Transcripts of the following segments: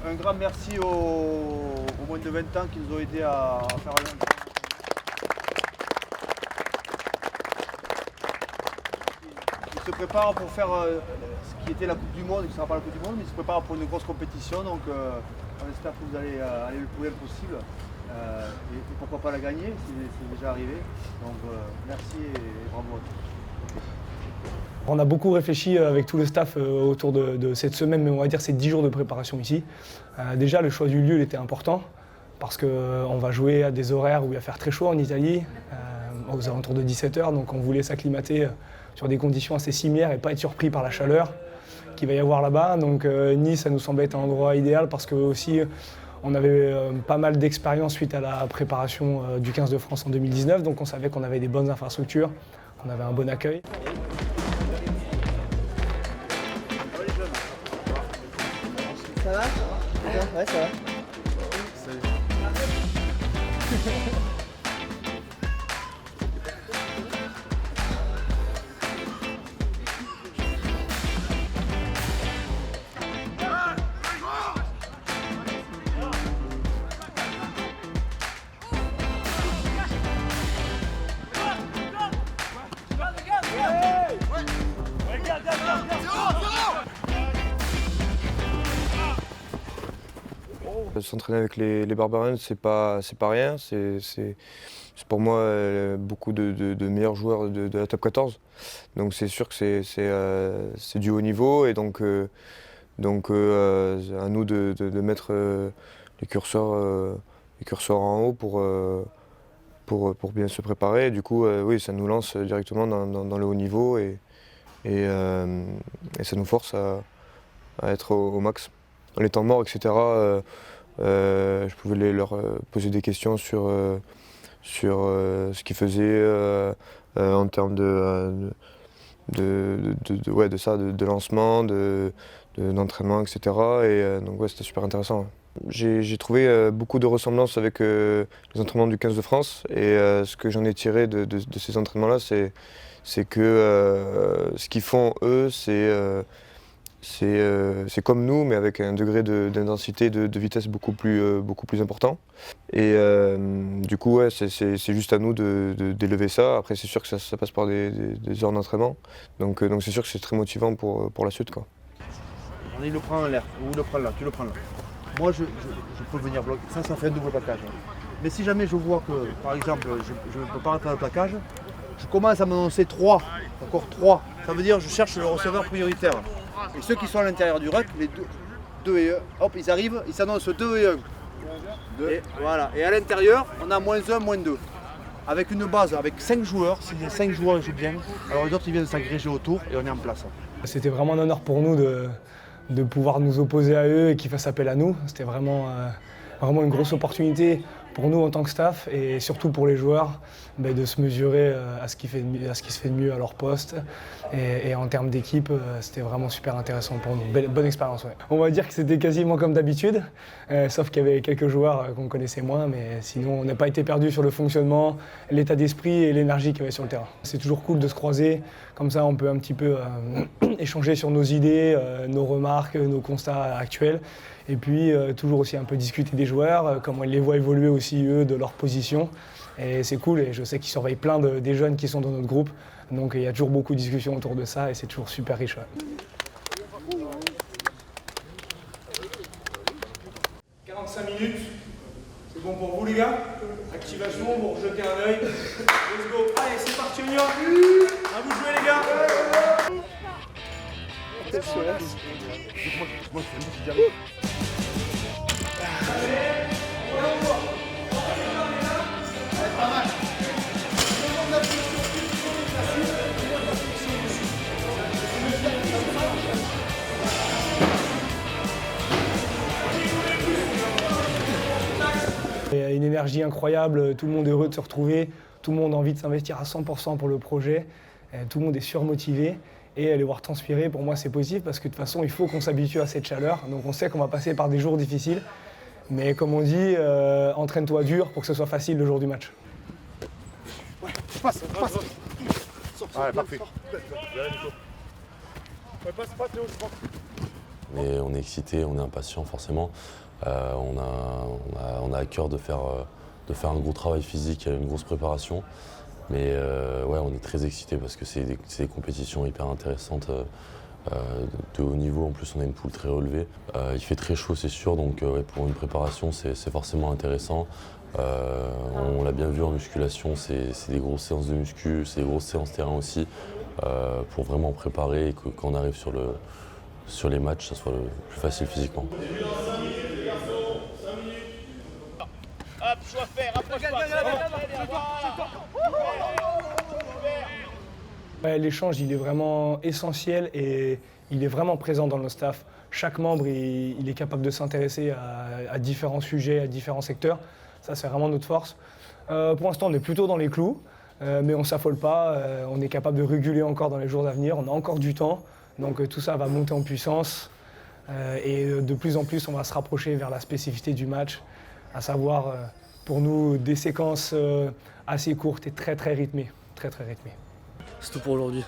Un grand merci aux moins de 20 ans qui nous ont aidés à faire un. Ils se préparent pour faire ce qui était la Coupe du Monde, qui ne sera pas la Coupe du Monde, mais ils se préparent pour une grosse compétition. Donc on espère que vous allez aller le plus loin possible. Et pourquoi pas la gagner, c'est déjà arrivé. Donc merci et bravo à tous. On a beaucoup réfléchi avec tout le staff autour de cette semaine, mais on va dire ces 10 jours de préparation ici. Déjà, le choix du lieu il était important parce qu'on va jouer à des horaires où il va faire très chaud en Italie, aux alentours de 17h, donc on voulait s'acclimater sur des conditions assez similaires et pas être surpris par la chaleur qu'il va y avoir là-bas. Donc Nice, ça nous semblait être un endroit idéal parce que aussi on avait pas mal d'expérience suite à la préparation du 15 de France en 2019, donc on savait qu'on avait des bonnes infrastructures, qu'on avait un bon accueil. Ça va? Ouais, ça va. S'entraîner avec les Barbarians, c'est pas rien. C'est pour moi beaucoup de meilleurs joueurs de la top 14. Donc c'est sûr que c'est du haut niveau et donc à nous de mettre les curseurs en haut pour bien se préparer. Et du coup, oui, ça nous lance directement dans le haut niveau et ça nous force à être au max. Dans les temps morts, etc., je pouvais leur poser des questions sur ce qu'ils faisaient en termes de lancement, d'entraînement, etc. Et donc ouais, c'était super intéressant. J'ai trouvé beaucoup de ressemblances avec les entraînements du 15 de France et ce que j'en ai tiré de ces entraînements-là, c'est que ce qu'ils font eux, c'est comme nous, mais avec un degré d'intensité, de vitesse beaucoup plus important. Et du coup, ouais, c'est juste à nous d'élever ça. Après, c'est sûr que ça passe par des heures d'entraînement. Donc c'est sûr que c'est très motivant pour la suite, quoi. Il le prend en l'air, ou le prend là, tu le prends là. Moi, je peux venir bloquer. Ça fait un double plaquage. Mais si jamais je vois que, par exemple, je ne peux pas rentrer dans le plaquage, je commence à m'annoncer 3, encore 3. Ça veut dire que je cherche le receveur prioritaire. Et ceux qui sont à l'intérieur du ruck, les 2 et 1, hop, ils arrivent, ils s'annoncent 2 et 1. Et voilà. Et à l'intérieur, on a -1, -2. Avec une base, avec 5 joueurs, si les 5 joueurs jouent bien, alors les autres ils viennent s'agréger autour et on est en place. C'était vraiment un honneur pour nous de pouvoir nous opposer à eux et qu'ils fassent appel à nous. C'était vraiment une grosse opportunité pour nous en tant que staff et surtout pour les joueurs de se mesurer à ce qui se fait de mieux à leur poste. Et en termes d'équipe, c'était vraiment super intéressant pour nous. Bonne expérience, ouais. On va dire que c'était quasiment comme d'habitude, sauf qu'il y avait quelques joueurs qu'on connaissait moins, mais sinon on n'a pas été perdu sur le fonctionnement, l'état d'esprit et l'énergie qu'il y avait sur le terrain. C'est toujours cool de se croiser, comme ça on peut un petit peu échanger sur nos idées, nos remarques, nos constats actuels. Et puis toujours aussi un peu discuter des joueurs, comment ils les voient évoluer aussi eux de leur position. Et c'est cool et je sais qu'ils surveillent plein des jeunes qui sont dans notre groupe. Donc il y a toujours beaucoup de discussions autour de ça et c'est toujours super riche. Ouais. 45 minutes, c'est bon pour vous les gars? Activation, vous rejetez un œil. Let's go. Allez, c'est parti, on y va. À vous de jouer les gars. Il y a une énergie incroyable, tout le monde est heureux de se retrouver, tout le monde a envie de s'investir à 100% pour le projet, tout le monde est surmotivé. Et les voir transpirer, pour moi, c'est positif parce que de toute façon, il faut qu'on s'habitue à cette chaleur. Donc on sait qu'on va passer par des jours difficiles. Mais comme on dit, entraîne-toi dur pour que ce soit facile le jour du match. Ouais, passe. Allez, parfait. Ouais, passe pas, Théo, je crois. Mais on est excité, on est impatient forcément. On a à cœur de faire un gros travail physique, une grosse préparation. Mais ouais, on est très excité parce que c'est des compétitions hyper intéressantes. De haut niveau, en plus on a une poule très relevée. Il fait très chaud c'est sûr, donc ouais, pour une préparation c'est forcément intéressant. On l'a bien vu en musculation, c'est des grosses séances de muscu, c'est des grosses séances terrain aussi, pour vraiment préparer et que quand on arrive sur les matchs, ça soit le plus facile physiquement. Ouais, l'échange, il est vraiment essentiel et il est vraiment présent dans nos staffs. Chaque membre, il est capable de s'intéresser à différents sujets, à différents secteurs. Ça, c'est vraiment notre force. Pour l'instant, on est plutôt dans les clous, mais on ne s'affole pas. On est capable de réguler encore dans les jours à venir. On a encore du temps, donc tout ça va monter en puissance. Et de plus en plus, on va se rapprocher vers la spécificité du match, à savoir, pour nous, des séquences assez courtes et très très rythmées. Très très rythmées. C'est tout pour aujourd'hui.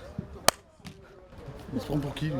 On se prend pour qui, lui ?